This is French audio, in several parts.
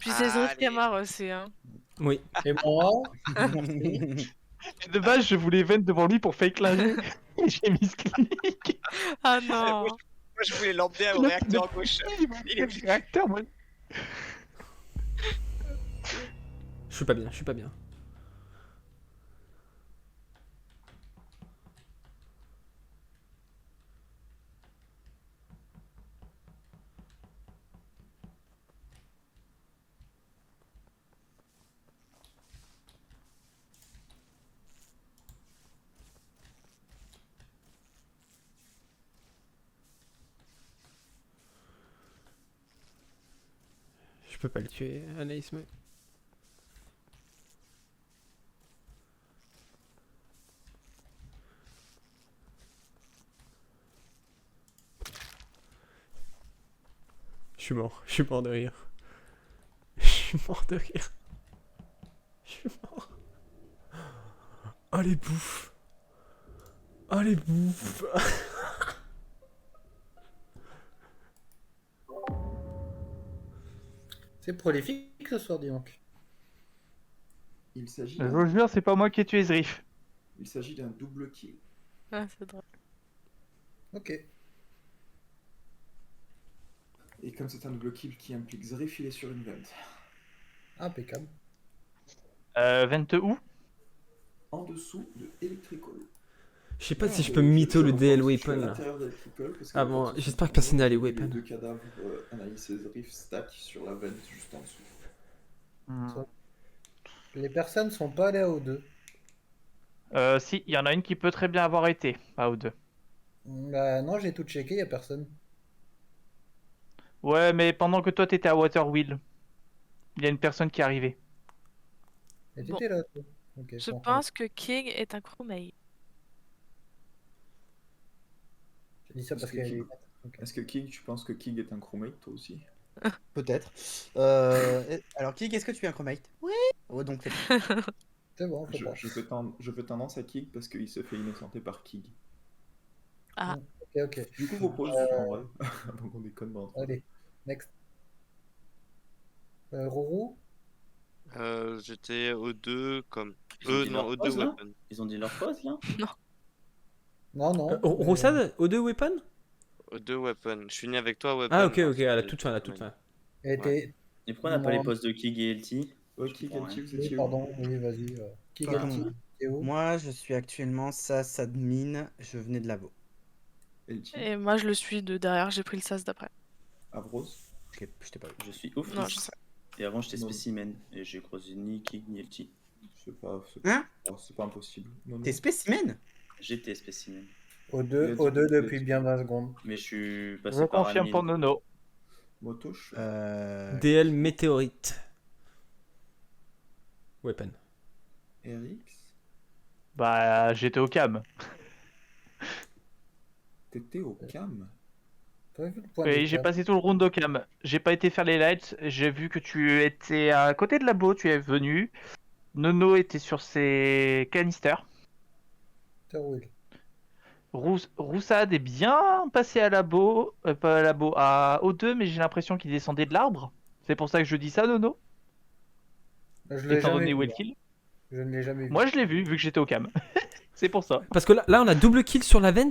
Puis c'est Zrif Allez. Kamar aussi, hein. Oui. Et moi, Et de base, je voulais vent devant lui pour fake linger. Et j'ai mis clic. Ah Moi, non. moi, je voulais l'emmener au réacteur gauche. Il est venu. réacteur, moi. Je suis pas bien, je suis pas bien. Je peux pas le tuer, Anaïs, mais... je suis mort de rire. Je suis mort de rire. Je suis mort. Oh les bouffes. Oh les bouffes. c'est prolifique ce soir, dis donc. Il s'agit Je d'un vous jure, c'est pas moi qui ai tué Zrif. double kill. Ah, c'est drôle. Ok. Et comme c'est un double kill qui implique Zrif, il est sur une vent. Impeccable. Vent où? En dessous de Electrical. Je sais pas si je peux mytho le DL Je suis à weapon là. l'intérieur d'Electrical parce que Ah les bon, portes sont j'espère que personne n'a les fermées, et weapons. Les deux cadavres, Anaïs et Zrif, stack sur la vent juste en dessous. Les personnes sont pas allées à O2. Si, il y en a une qui peut très bien avoir été à O2. Bah non, j'ai tout checké, y a personne. Ouais, mais pendant que toi t'étais à Waterwheel, il y a une personne qui est arrivée. Et Bon. t'étais là, toi. Ok, Je bon, pense que King est un crewmate. J'ai dit ça Est-ce parce que qu'il y King- avait... Ok. Est-ce que King, tu penses que King est un crewmate, toi aussi? Peut-être. Alors, Kig, est-ce que tu es un chromate? Oui. Oh, donc, C'est bon, faut pas. Je fais tendance à King parce qu'il se fait innocenter par King. Ah. Ok, ok. Du coup, propose en vrai, avant qu'on déconne dans Allez, next. Rourou? J'étais au 2 comme. Ils ont dit Non, leur au 2 pause, là weapon. Ils ont dit leur pause là? Non, non. Roussade, O2 weapon? Au 2 weapon. Je suis né avec toi, weapon. Ah ok, parce ok, à la que toute tu fin, à la m'as toute dit. fin. Et t'es... Et pourquoi on n'a pas les Non. postes de Kig et LT? Ouais, Je King, comprends LT, vous Oui, étiez où? pardon, oui, vas-y. Qui Pardon. gagne Théo? moi, je suis actuellement SAS admin. Je venais de labo. LT, Et moi, je le suis de derrière, j'ai pris le sas d'après. Avros. Je t'ai pas vu. Je suis office. Non, je sais. Et avant j'étais Non. spécimen. Et j'ai croisé ni Kig ni LT. Hein? C'est pas impossible. Non, non. T'es spécimen? J'étais spécimen. O2, Il a dit- O2 il a depuis dit- bien 20 secondes. Mais je suis passé Je par confirme admin. pour Nono. Motoche. DL météorite. Weapon. RX. Bah, j'étais au cam. T'étais au cam. T'as vu le point Oui, de j'ai cam? passé tout le round au cam. J'ai pas été faire les lights. J'ai vu que tu étais à côté de labo, tu es venu. Nono était sur ses canisters. Terwheel. Roussade est bien passé à labo, pas à labo, à O2, mais j'ai l'impression qu'il descendait de l'arbre. C'est pour ça que je dis ça, Nono. Je l'ai Étant jamais donné où vu. est le kill. Je ne l'ai jamais vu. Moi, je l'ai vu que j'étais au cam. C'est pour ça. Parce que là on a double kill sur la vent.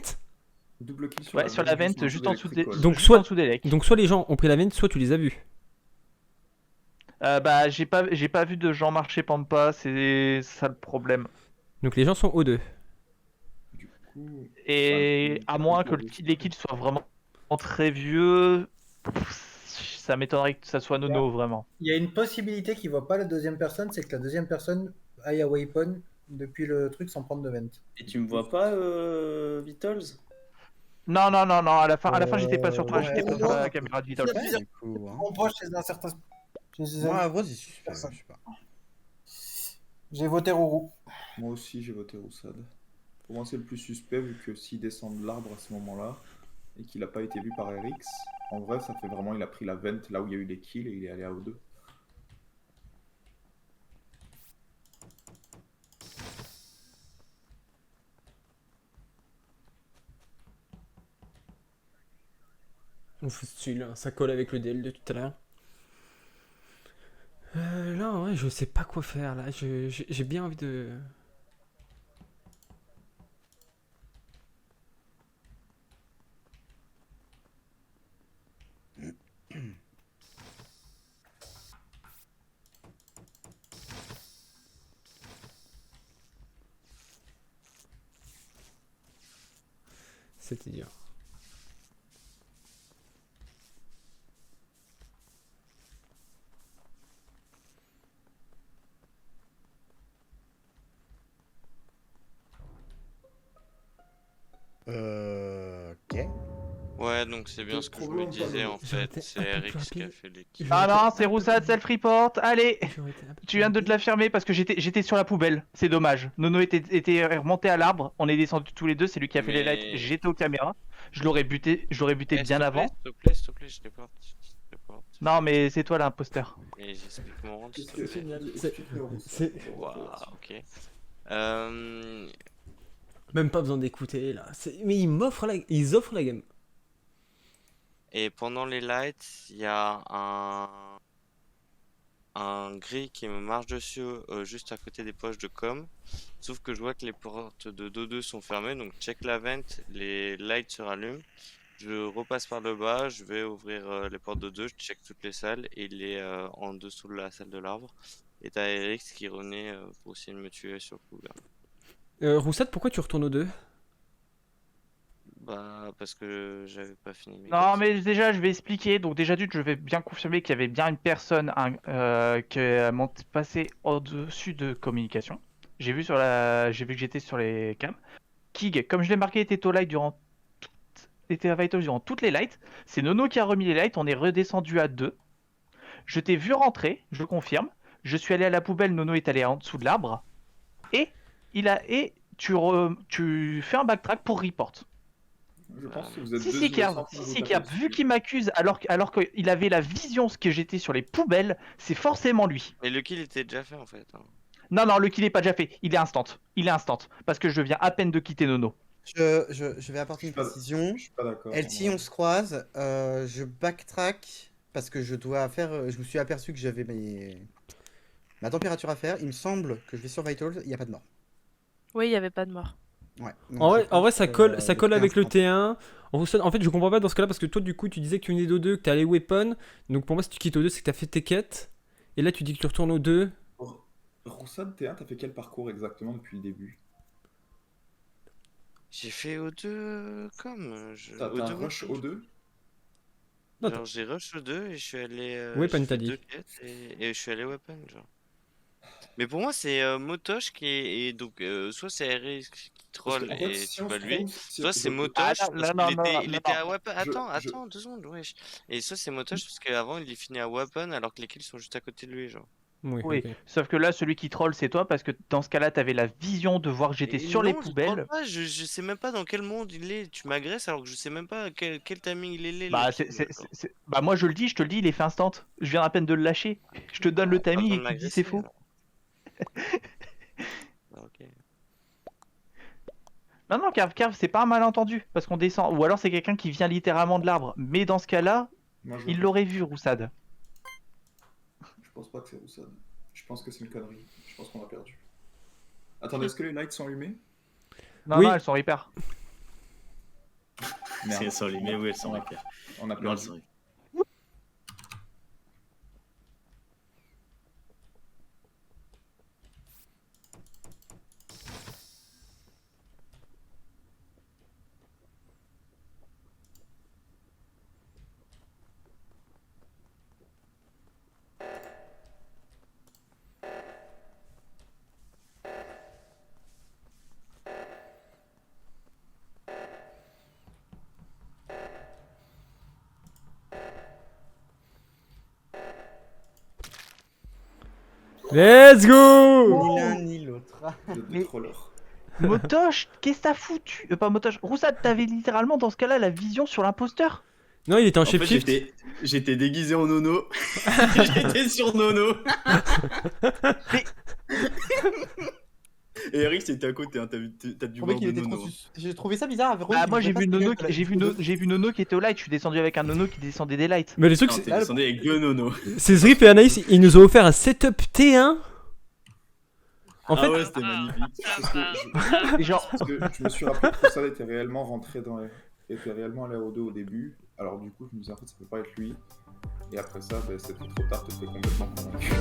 Double kill sur Ouais, sur la vente, juste en dessous des, d'Electrical. Donc, juste soit- en dessous des lecs. Donc soit les gens ont pris la vent, soit tu les as vus. Bah, j'ai pas vu de gens marcher Pampa, c'est ça le problème. Donc les gens sont O2. Du coup, Et à moins que les kills soient vraiment très vieux, ça m'étonnerait que ça soit Nono vraiment. Il y a une possibilité qu'il voit pas la deuxième personne, c'est que la deuxième personne aille à Weapon depuis le truc sans prendre de vent. Et tu me vois pas, Vitals? Non, à la fin j'étais pas sur toi, j'étais pas sur la non. caméra de Vital. Ouais. Du coup, hein. On proche chez un certain... Moi, à Avros, j'y suis pas. Personne. Je sais pas. J'ai voté Rourou. moi aussi j'ai voté Roussade. Pour moi c'est le plus suspect vu que s'il descend de l'arbre à ce moment-là et qu'il a pas été vu par RX, en vrai ça fait vraiment il a pris la vent là où il y a eu les kills et il est allé à O2. Ouf, ça colle avec le DL de tout à l'heure. Là, ouais, je sais pas quoi faire. Là, j'ai bien envie de. C'était dur. Ok. Ouais, donc c'est bien ce que je me disais en J'aurais fait. été C'est un peu plus RX qui a rapide. fait les kills. J'aurais Ah été non, un c'est peu Roussade, plus- self-report. Allez, j'aurais été un peu tu plus viens de te rapide. la fermer parce que j'étais sur la poubelle. C'est dommage. Nono était remonté à l'arbre. On est descendus tous les deux. C'est lui qui a fait les lights. Mais- J'étais aux caméras. Je l'aurais buté Eh, bien avant. S'il te plaît, je les porte. Je les porte. Non, mais c'est toi l'imposteur. Et j'explique mon rôle, s'il te Qu'est-ce que- plaît. Génial. Explique-le, Roussade. C'est Waouh, ok. même pas besoin d'écouter là. Mais ils offrent la game. Et pendant les lights, il y a un gris qui me marche dessus juste à côté des poches de com. Sauf que je vois que les portes de Do2 sont fermées, donc check la vente, les lights se rallument. Je repasse par le bas, je vais ouvrir les portes de Do2, je check toutes les salles et il est en dessous de la salle de l'arbre. Et t'as Erix qui renaît pour essayer de me tuer sur le coup là. Roussade, pourquoi tu retournes aux deux? Bah, parce que j'avais pas fini mes Non, quêtes. mais déjà, je vais expliquer. Donc, déjà, je vais bien confirmer qu'il y avait bien une personne qui est passée au-dessus de communication. J'ai vu que j'étais sur les cams. Kig, comme je l'ai marqué, était était à Vital durant toutes les lights. C'est Nono qui a remis les lights. On est redescendu à 2. Je t'ai vu rentrer, je confirme. Je suis allé à la poubelle. Nono est allé en dessous de l'arbre. Et tu fais un backtrack pour report. Je pense que vous êtes Si, innocents pour vous taper vu dessus. qu'il m'accuse alors qu'il avait la vision ce que j'étais sur les poubelles, c'est forcément lui. Mais le kill était déjà fait en fait. Hein. Non, le kill est pas déjà fait. Il est instant. Parce que je viens à peine de quitter Nono. Je vais apporter une Je suis pas- précision. Je suis pas d'accord. LT, on se croise. Je backtrack parce que je dois faire. Je me suis aperçu que j'avais ma température à faire. Il me semble que je vais sur Vitals, il n'y a pas de mort. Oui, il n'y avait pas de mort. Ouais. Donc En je vrai, pense ça que, colle, ça colle le avec le T1, T1. Roussade, en fait, je comprends pas dans ce cas-là parce que toi, du coup, tu disais que tu venais d'O2, que t'es allé weapon. Donc pour moi, si tu quittes O2, c'est que t'as fait tes quêtes. Et là, tu dis que tu retournes au 2. Roussade T1, t'as fait quel parcours exactement depuis le début? J'ai fait O2 T'as un rush O2? Non, Genre j'ai rush O2 et je suis allé. Weapon, j'ai t'as fait dit. 2 quêtes et je suis allé weapon genre. Mais pour moi c'est Motosh qui est. Et donc soit c'est RX qui Parce troll que, en fait, et si c'est on pas se lui. trompe, si- Soit c'est je- Motosh Ah, parce non, qu'il non, était, il non, était non. à weapon. Attends, je- attends 2 secondes, wesh. Et soit c'est Motosh parce qu'avant il est fini à weapon alors que les kills sont juste à côté de lui genre. Oui, ok. sauf que là, celui qui troll, c'est toi parce que dans ce cas-là, t'avais la vision de voir que j'étais Et sur les non, je poubelles. troll pas, je sais même pas dans quel monde il est. Tu m'agresses alors que je sais même pas quel timing il est. Bah, bah, moi je te le dis, il est fait instant. Je viens à peine de le lâcher. Je te donne le timing et tu te dis c'est faux. Ok. Non, Carve, c'est pas un malentendu parce qu'on descend. Ou alors c'est quelqu'un qui vient littéralement de l'arbre. Mais dans ce cas-là, Moi, il l'aurait vu, Roussade. Je pense pas que c'est Roussade. Je pense que c'est une connerie. Je pense qu'on a perdu. Attendez, est-ce que les lights sont allumés? Non, Oui. non, elles sont hyper. Si Merde, elles sont allumées, oui, elles sont hyper. on a Non, elles perdu. sont Let's go! Ni l'un ni l'autre. Vous êtes des Mais- trollers. Motosh, qu'est-ce que t'as foutu? Pas Motosh. Roussade, t'avais littéralement dans ce cas-là la vision sur l'imposteur. Non, il était en En fait, shape-shift. j'étais déguisé en Nono. J'étais sur Nono. Et Eric, c'était à côté, hein. T'as dû Pour voir qu'il était Nono. trop j'ai trouvé ça bizarre. Bah, moi j'ai vu Nono, qui j'ai vu Nono qui était au light, je suis descendu avec un Nono qui descendait des lights. Mais le truc, Non, c'est t'es descendu avec deux Nono. Zrip et Anaïs, ils nous ont offert un setup T1. En fait, Ah ouais, c'était magnifique. Et genre, Parce que je me suis rappelé que ça était réellement rentré était réellement allé au 2 au début. Alors du coup, je me disais en fait ça peut pas être lui. Et après ça, c'était trop tard, t'étais complètement convaincu.